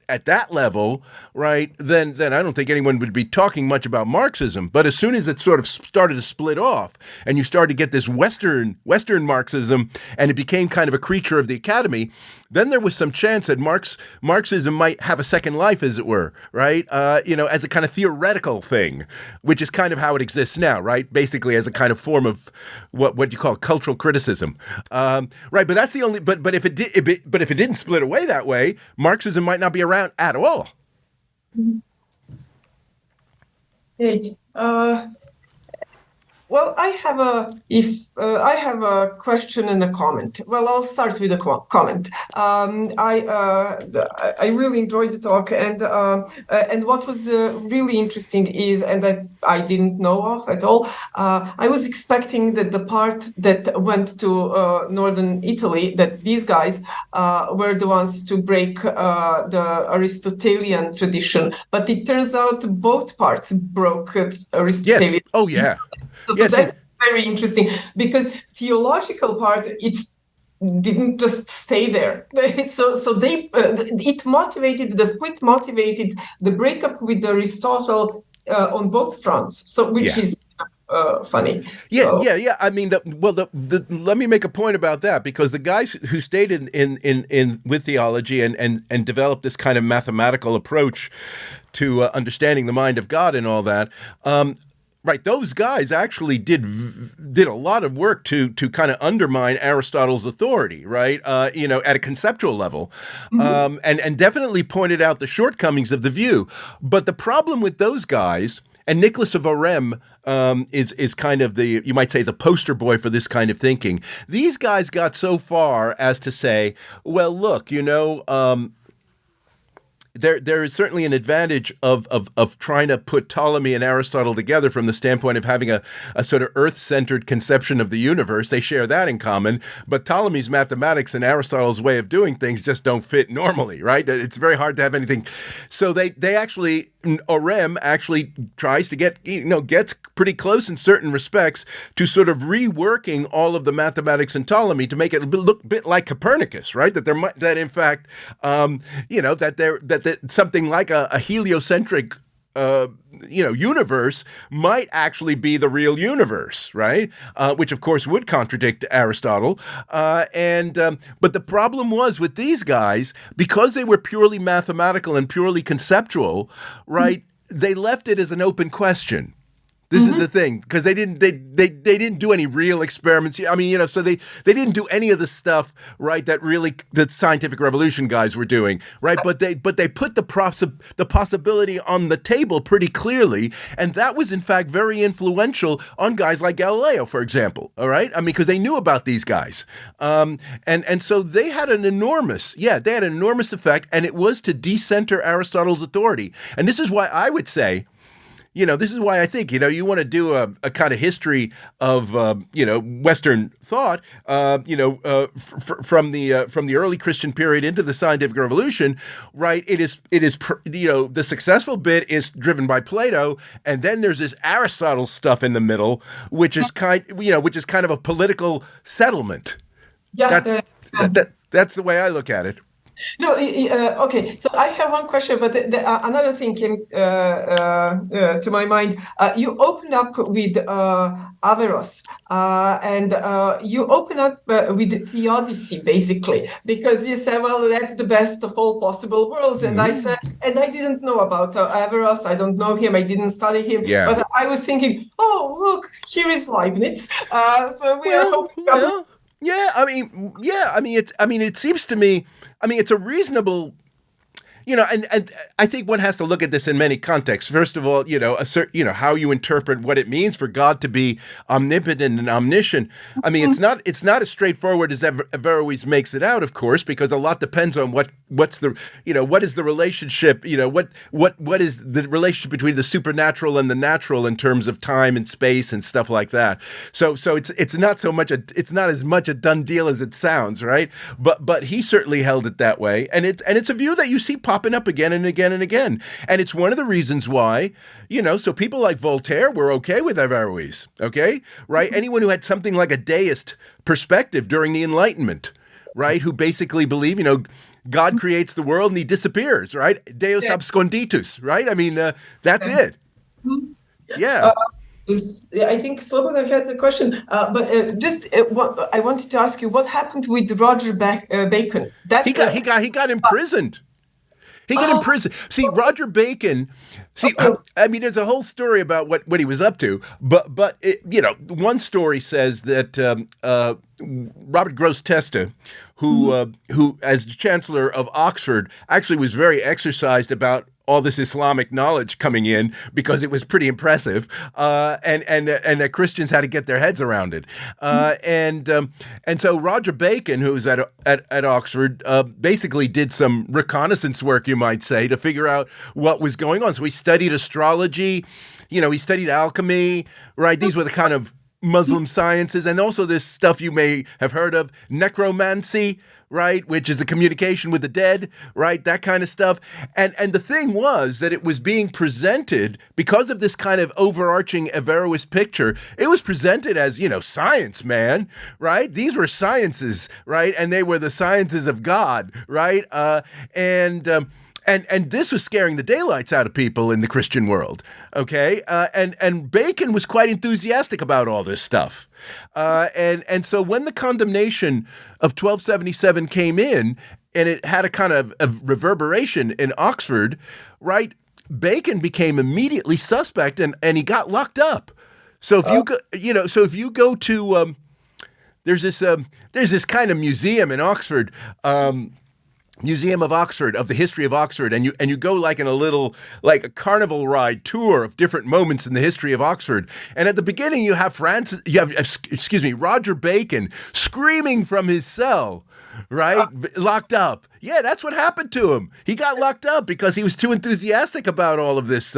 at that level, right, then I don't think anyone would be talking much about Marxism. But as soon as it sort of started to split off and you started to get this Western Marxism, and it became kind of a creature of the academy, then there was some chance that Marxism might have a second life, as it were, right? As a kind of theoretical thing, which is kind of how it exists now, right? Basically, as a kind of form of what you call cultural criticism, right? But that's the only. But if it didn't split away that way, Marxism might not be around at all. Hey, well, I have a question and a comment. Well, I'll start with a comment. I really enjoyed the talk, and what was really interesting is, and that I didn't know of at all. I was expecting that the part that went to northern Italy, that these guys were the ones to break the Aristotelian tradition, but it turns out both parts broke Aristotelian. Yes. Oh yeah. So that's very interesting, because theological part, didn't just stay there. So they the split motivated the breakup with Aristotle on both fronts. So which is funny. Yeah. I mean, let me make a point about that, because the guys who stayed in with theology and developed this kind of mathematical approach to understanding the mind of God and all that. Right, those guys actually did a lot of work to kind of undermine Aristotle's authority, right? At a conceptual level, and definitely pointed out the shortcomings of the view. But the problem with those guys, and Nicholas of Orem is kind of you might say, the poster boy for this kind of thinking. These guys got so far as to say, well, look, There is certainly an advantage of trying to put Ptolemy and Aristotle together from the standpoint of having a sort of Earth-centered conception of the universe. They share that in common, but Ptolemy's mathematics and Aristotle's way of doing things just don't fit normally, right? It's very hard to have anything. So they actually, Orem actually tries to gets pretty close in certain respects to sort of reworking all of the mathematics in Ptolemy to make it look a bit like Copernicus, right? That in fact, that something like a heliocentric universe might actually be the real universe, right? Which of course would contradict Aristotle. But the problem was with these guys, because they were purely mathematical and purely conceptual, right? They left it as an open question. This is the thing, because they didn't do any real experiments. I mean, so they didn't do any of the stuff, right, that scientific revolution guys were doing, right? But they put the possibility on the table pretty clearly, and that was in fact very influential on guys like Galileo, for example. All right, I mean, because they knew about these guys, and so they had an enormous effect, and it was to decenter Aristotle's authority. And this is why I would say, this is why I think, you want to do a kind of history of, Western thought, from the early Christian period into the scientific revolution, right? It is, the successful bit is driven by Plato, and then there's this Aristotle stuff in the middle, which is kind of a political settlement. Yeah, That's the way I look at it. No, okay. So I have one question, but another thing came to my mind. You open up with Averroes, and you open up with Theodicy, basically, because you said, well, that's the best of all possible worlds. And I said, and I didn't know about Averroes. I don't know him. I didn't study him. Yeah. But I was thinking, oh, look, here is Leibniz. So we are hoping. It seems to me, it's a reasonable, and I think one has to look at this in many contexts. First of all, how you interpret what it means for God to be omnipotent and omniscient. I mean, it's not as straightforward as Averroes makes it out, of course, because a lot depends on what is the relationship, what is the relationship between the supernatural and the natural in terms of time and space and stuff like that. So it's not as much a done deal as it sounds, right? But he certainly held it that way, and it's a view that you see popping up again and again and again. And it's one of the reasons why, so people like Voltaire were okay with Averroes, okay? Right? Anyone who had something like a deist perspective during the Enlightenment, right? Who basically believe, God creates the world and he disappears, right? Deus absconditus, right? I mean, that's it. Yeah. I think Slobodan has a question, but I wanted to ask you, what happened with Roger Bacon? He got imprisoned. He got imprisoned. See, Roger Bacon. There's a whole story about what he was up to. But one story says that Robert Grosseteste, who as Chancellor of Oxford, actually was very exercised about all this Islamic knowledge coming in because it was pretty impressive, and that Christians had to get their heads around it, and so Roger Bacon, who was at Oxford, basically did some reconnaissance work, you might say, to figure out what was going on. So he studied astrology, he studied alchemy, right? These were the kind of Muslim sciences, and also this stuff you may have heard of, necromancy, right, which is a communication with the dead, right, that kind of stuff. And the thing was that it was being presented, because of this kind of overarching Averroist picture, it was presented as, science, man, right? These were sciences, right? And they were the sciences of God, right? And this was scaring the daylights out of people in the Christian world, okay? And Bacon was quite enthusiastic about all this stuff. And so when the condemnation of 1277 came in, and it had a kind of a reverberation in Oxford, right? Bacon became immediately suspect, and he got locked up. So if you go to there's this kind of museum in Oxford. Museum of Oxford, of the history of Oxford, and you go like in a carnival ride tour of different moments in the history of Oxford. And at the beginning, you have Roger Bacon screaming from his cell, right, locked up. Yeah, that's what happened to him. He got locked up because he was too enthusiastic about all this,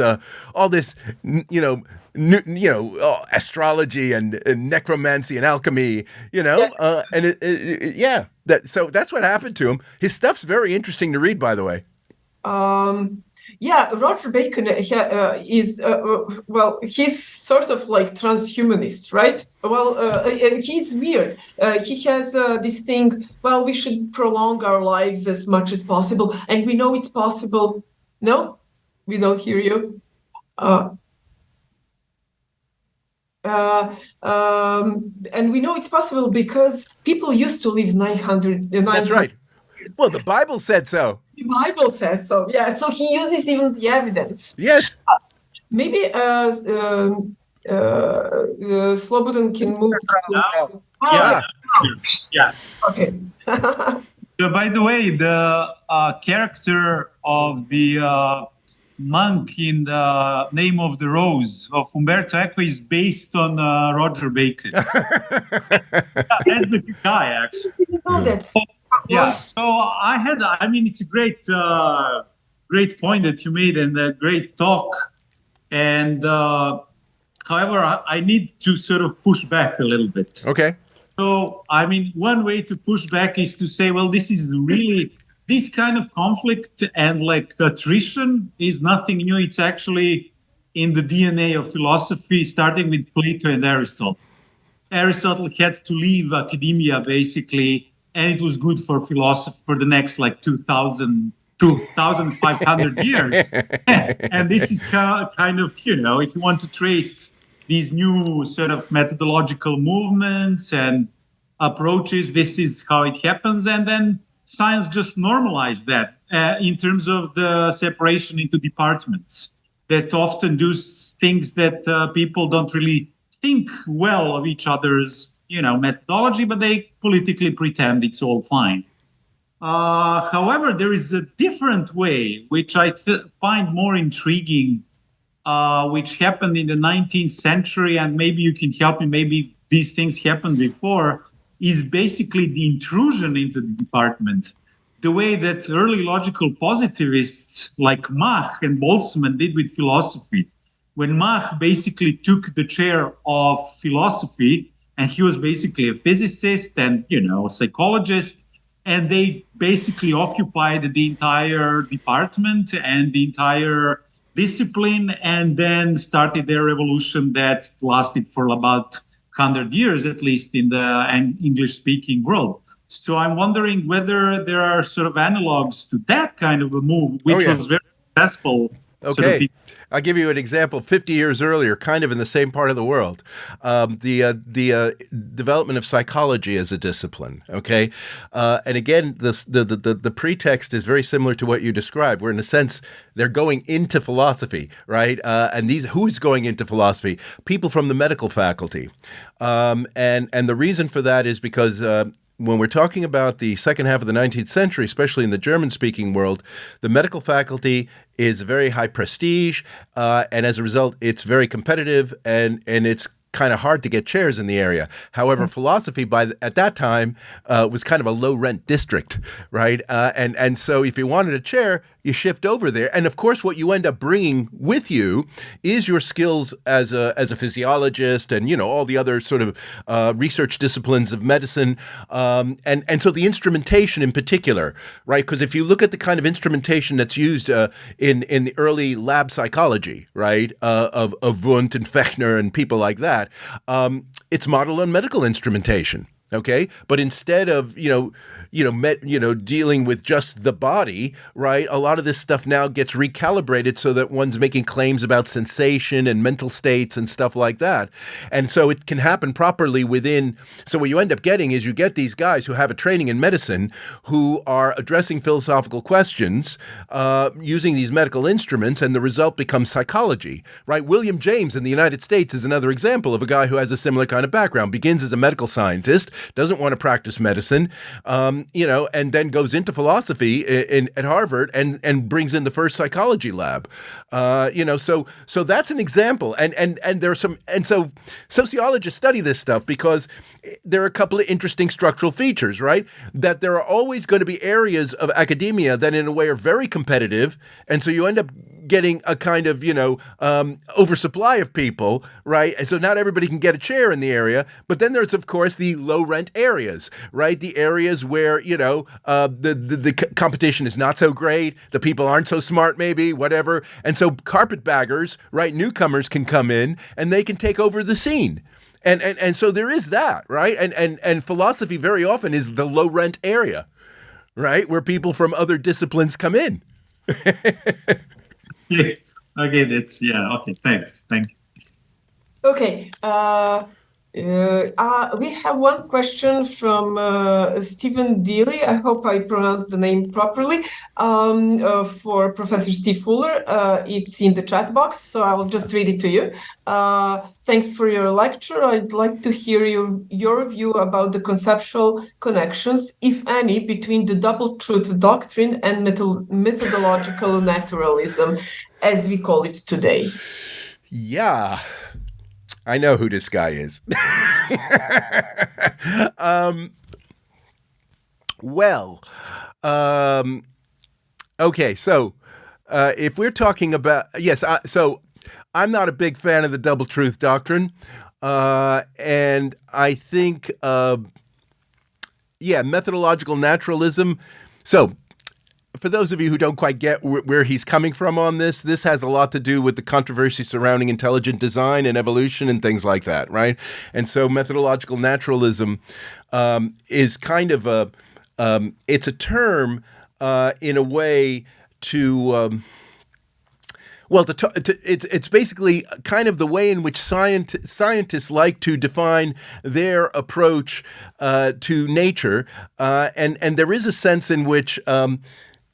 astrology and necromancy and alchemy, so that's what happened to him. His stuff's very interesting to read, by the way. Roger Bacon is he's sort of like transhumanist, right? He's weird. He has this thing, we should prolong our lives as much as possible, and we know it's possible. No, we don't hear you. Uh, and we know it's possible because people used to live 900 That's right. years. Well, the Bible said so. The Bible says so. Yeah, so he uses even the evidence. Yes. Maybe Slobodan can move to. Yeah. Yeah. Okay. So, by the way, the character of the monk in The Name of the Rose of Umberto Eco is based on Roger Bacon. That's the guy, actually. I didn't know that. Yeah. So I mean, it's a great point that you made and a great talk. And however, I need to sort of push back a little bit. Okay. So, I mean, one way to push back is to say, well, this is really, this kind of conflict and like attrition is nothing new. It's actually in the DNA of philosophy, starting with Plato and Aristotle. Aristotle had to leave academia, basically, and it was good for philosophy for the next like 2,500 years. And this is kind of, you know, if you want to trace these new sort of methodological movements and approaches, this is how it happens. And then science just normalized that in terms of the separation into departments that often do things that people don't really think well of each other's, you know, methodology, but they politically pretend it's all fine. However, there is a different way, which I find more intriguing, which happened in the 19th century, and maybe you can help me, maybe these things happened before, is basically the intrusion into the department. The way that early logical positivists like Mach and Boltzmann did with philosophy. When Mach basically took the chair of philosophy, and he was basically a physicist and, you know, a psychologist, and they basically occupied the entire department and the entire discipline, and then started their revolution that lasted for about 100 years, at least in the English-speaking world. So I'm wondering whether there are sort of analogs to that kind of a move, which was very successful. Okay. I'll give you an example. 50 years earlier, kind of in the same part of the world, the development of psychology as a discipline. Okay, and again, the pretext is very similar to what you described, where in a sense they're going into philosophy, right? And who's going into philosophy? People from the medical faculty, and the reason for that is because when we're talking about the second half of the 19th century, especially in the German-speaking world, the medical faculty is very high prestige, and as a result, it's very competitive, and it's kind of hard to get chairs in the area. However, philosophy at that time was kind of a low-rent district, right? And so if you wanted a chair, you shift over there. And of course, what you end up bringing with you is your skills as a physiologist and, you know, all the other sort of research disciplines of medicine. And so the instrumentation in particular, right? Because if you look at the kind of instrumentation that's used in the early lab psychology, right, of Wundt and Fechner and people like that, it's modeled on medical instrumentation. Okay, but instead of dealing with just the body, right? A lot of this stuff now gets recalibrated so that one's making claims about sensation and mental states and stuff like that, and so it can happen properly within. So what you end up getting is you get these guys who have a training in medicine who are addressing philosophical questions using these medical instruments, and the result becomes psychology, right? William James in the United States is another example of a guy who has a similar kind of background. Begins as a medical scientist, doesn't want to practice medicine, and then goes into philosophy at Harvard and brings in the first psychology lab. So that's an example. And there's some, and so sociologists study this stuff because there are a couple of interesting structural features, right? That there are always going to be areas of academia that in a way are very competitive. And so you end up getting a kind of, oversupply of people, right? And so not everybody can get a chair in the area. But then there's, of course, the low rent areas, right? The areas where, the competition is not so great. The people aren't so smart, maybe, whatever. And so carpetbaggers, right? Newcomers can come in and they can take over the scene. And so there is that, right? And philosophy very often is the low rent area, right? Where people from other disciplines come in. Okay, that's yeah. Okay, thanks. Thank you. Okay. We have one question from Stephen Deely. I hope I pronounced the name properly. For Professor Steve Fuller. It's in the chat box, so I'll just read it to you. Thanks for your lecture. I'd like to hear your view about the conceptual connections, if any, between the double truth doctrine and methodological naturalism, as we call it today. Yeah. I know who this guy is. Okay, so if we're talking about, yes, so I'm not a big fan of the double truth doctrine. And I think, methodological naturalism. So for those of you who don't quite get where he's coming from on this has a lot to do with the controversy surrounding intelligent design and evolution and things like that, right? And so methodological naturalism is kind of it's a term in a way to it's basically kind of the way in which scientists like to define their approach to nature, and there is a sense in which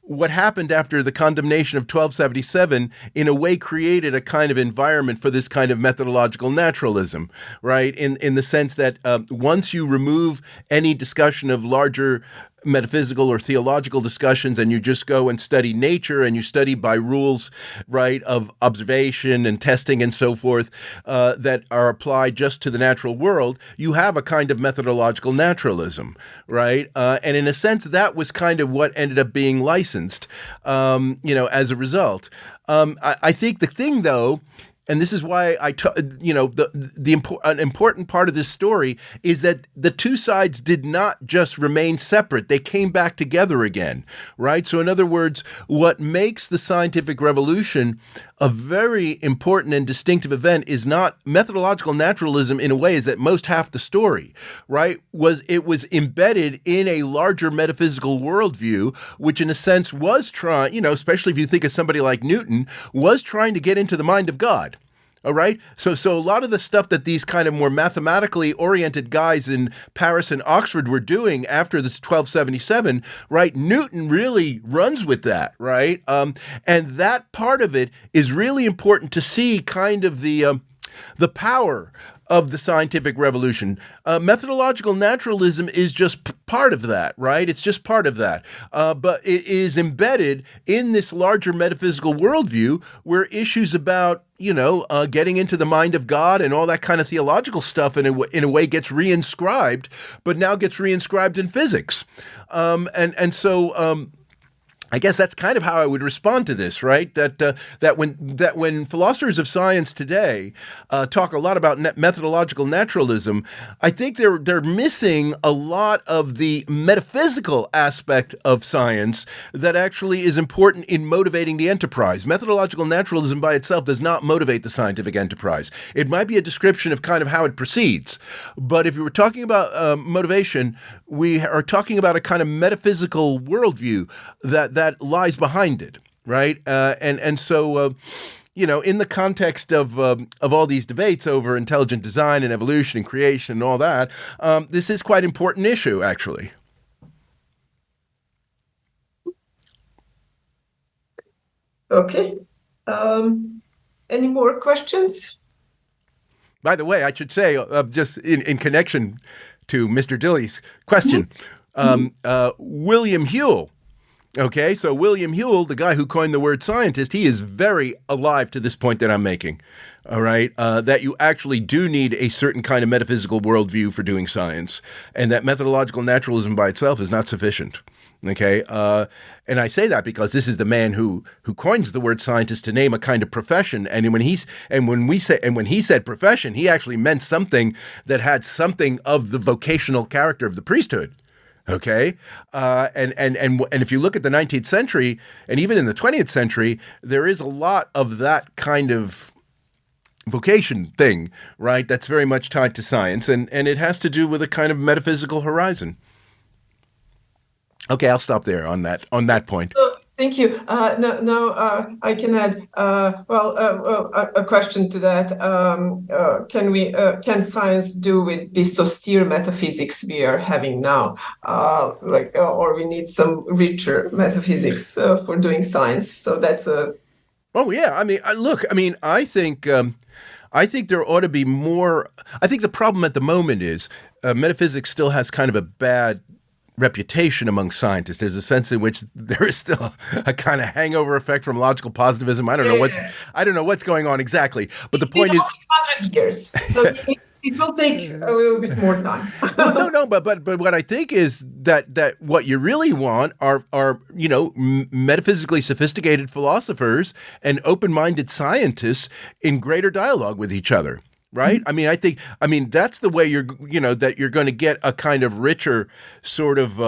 what happened after the condemnation of 1277 in a way created a kind of environment for this kind of methodological naturalism, right? In the sense that once you remove any discussion of larger metaphysical or theological discussions and you just go and study nature and you study by rules, right, of observation and testing and so forth that are applied just to the natural world, you have a kind of methodological naturalism, right? And in a sense, that was kind of what ended up being licensed, as a result. I think the thing, though, and this is why an important part of this story is that the two sides did not just remain separate. They came back together again, right? So in other words, what makes the scientific revolution a very important and distinctive event is not methodological naturalism in a way is at most half the story, right? It was embedded in a larger metaphysical worldview, which in a sense was trying, especially if you think of somebody like Newton, was trying to get into the mind of God. All right. So a lot of the stuff that these kind of more mathematically oriented guys in Paris and Oxford were doing after the 1277, right? Newton really runs with that, right? And that part of it is really important to see kind of the power of the scientific revolution. Methodological naturalism is just part of that, right? It's just part of that. But it is embedded in this larger metaphysical worldview where issues about, getting into the mind of God and all that kind of theological stuff in a way gets reinscribed, but now gets reinscribed in physics. So I guess that's kind of how I would respond to this, right? That when philosophers of science today talk a lot about methodological naturalism, I think they're missing a lot of the metaphysical aspect of science that actually is important in motivating the enterprise. Methodological naturalism by itself does not motivate the scientific enterprise. It might be a description of kind of how it proceeds, but if you were talking about motivation, we are talking about a kind of metaphysical worldview that lies behind it, right? So in the context of all these debates over intelligent design and evolution and creation and all that, this is quite an important issue, actually. Okay. Any more questions? By the way, I should say, just in connection to Mr. Dilly's question, William Whewell. Okay, so William Whewell, the guy who coined the word scientist, he is very alive to this point that I'm making, all right, that you actually do need a certain kind of metaphysical worldview for doing science, and that methodological naturalism by itself is not sufficient. Okay, and I say that because this is the man who coins the word scientist to name a kind of profession, and when he said profession, he actually meant something that had something of the vocational character of the priesthood. Okay, and if you look at the 19th century and even in the 20th century, there is a lot of that kind of vocation thing, right? That's very much tied to science, and it has to do with a kind of metaphysical horizon. Okay, I'll stop there on that point. Thank you. No, I can add. A question to that. Can science do with this austere metaphysics we are having now, or we need some richer metaphysics for doing science? So that's a. Oh yeah, I mean, look, I mean, I think there ought to be more. I think the problem at the moment is metaphysics still has kind of a bad reputation among scientists. There's a sense in which there is still a kind of hangover effect from logical positivism. I don't know what's going on exactly. But It's the point been is, 100 years, so it will take a little bit more time. well, no, but what I think is that what you really want are metaphysically sophisticated philosophers and open-minded scientists in greater dialogue with each other. Right. Mm-hmm. I mean, that's the way you're going to get a kind of richer sort of,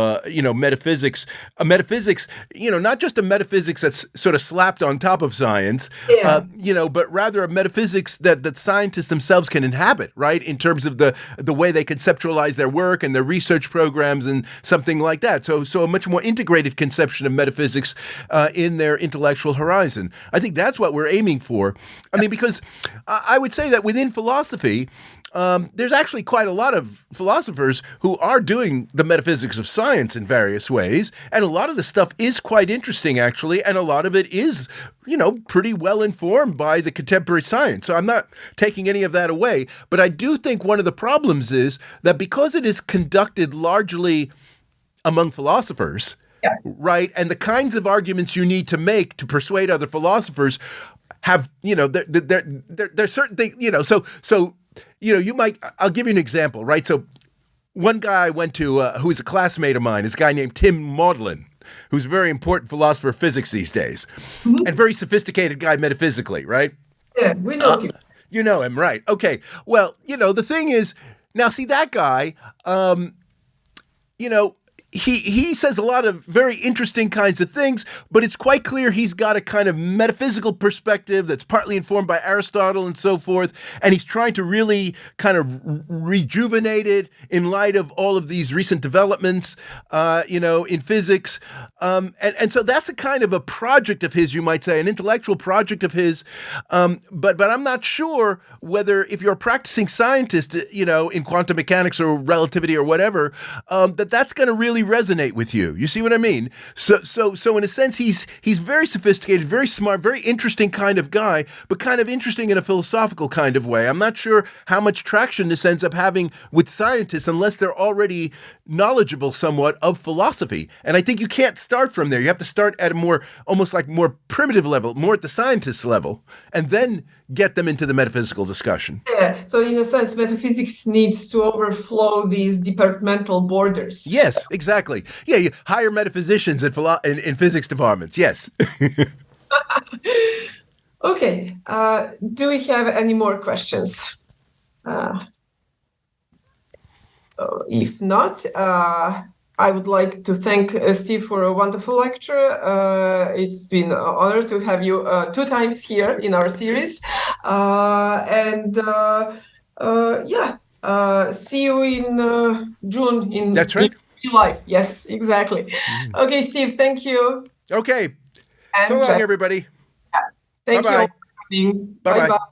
metaphysics, not just a metaphysics that's sort of slapped on top of science, but rather a metaphysics that scientists themselves can inhabit, right, in terms of the way they conceptualize their work and their research programs and something like that. So a much more integrated conception of metaphysics in their intellectual horizon. I think that's what we're aiming for. I mean, because I would say that within philosophy, there's actually quite a lot of philosophers who are doing the metaphysics of science in various ways. And a lot of the stuff is quite interesting, actually. And a lot of it is, pretty well informed by the contemporary science. So I'm not taking any of that away. But I do think one of the problems is that because it is conducted largely among philosophers, right, and the kinds of arguments you need to make to persuade other philosophers have, there's certain things, so you might, I'll give you an example, right? So one guy I went to, who's a classmate of mine, is a guy named Tim Maudlin, who's a very important philosopher of physics these days, and very sophisticated guy metaphysically, right? Yeah, we know him. You know him, right? Okay. Well, the thing is, now see that guy, he says a lot of very interesting kinds of things, but it's quite clear he's got a kind of metaphysical perspective that's partly informed by Aristotle and so forth, and he's trying to really kind of rejuvenate it in light of all of these recent developments, in physics. And so that's a kind of a project of his, you might say, an intellectual project of his. But I'm not sure whether if you're a practicing scientist, in quantum mechanics or relativity or whatever, that's going to really resonate with you. You see what I mean? So in a sense, he's very sophisticated, very smart, very interesting kind of guy, but kind of interesting in a philosophical kind of way. I'm not sure how much traction this ends up having with scientists unless they're already knowledgeable somewhat of philosophy. And I think you can't start from there. You have to start at a more primitive level, more at the scientist level, and then get them into the metaphysical discussion. Yeah. So in a sense, metaphysics needs to overflow these departmental borders. Yes, exactly. Yeah, you hire metaphysicians in physics departments. Yes. Okay. Do we have any more questions? If not, I would like to thank Steve for a wonderful lecture. It's been an honor to have you 2 times here in our series. See you in June in That's right. real life. Yes, exactly. Okay, Steve, thank you. Okay. And So long, everybody. thank Bye-bye. you all for coming. Bye-bye. Bye-bye.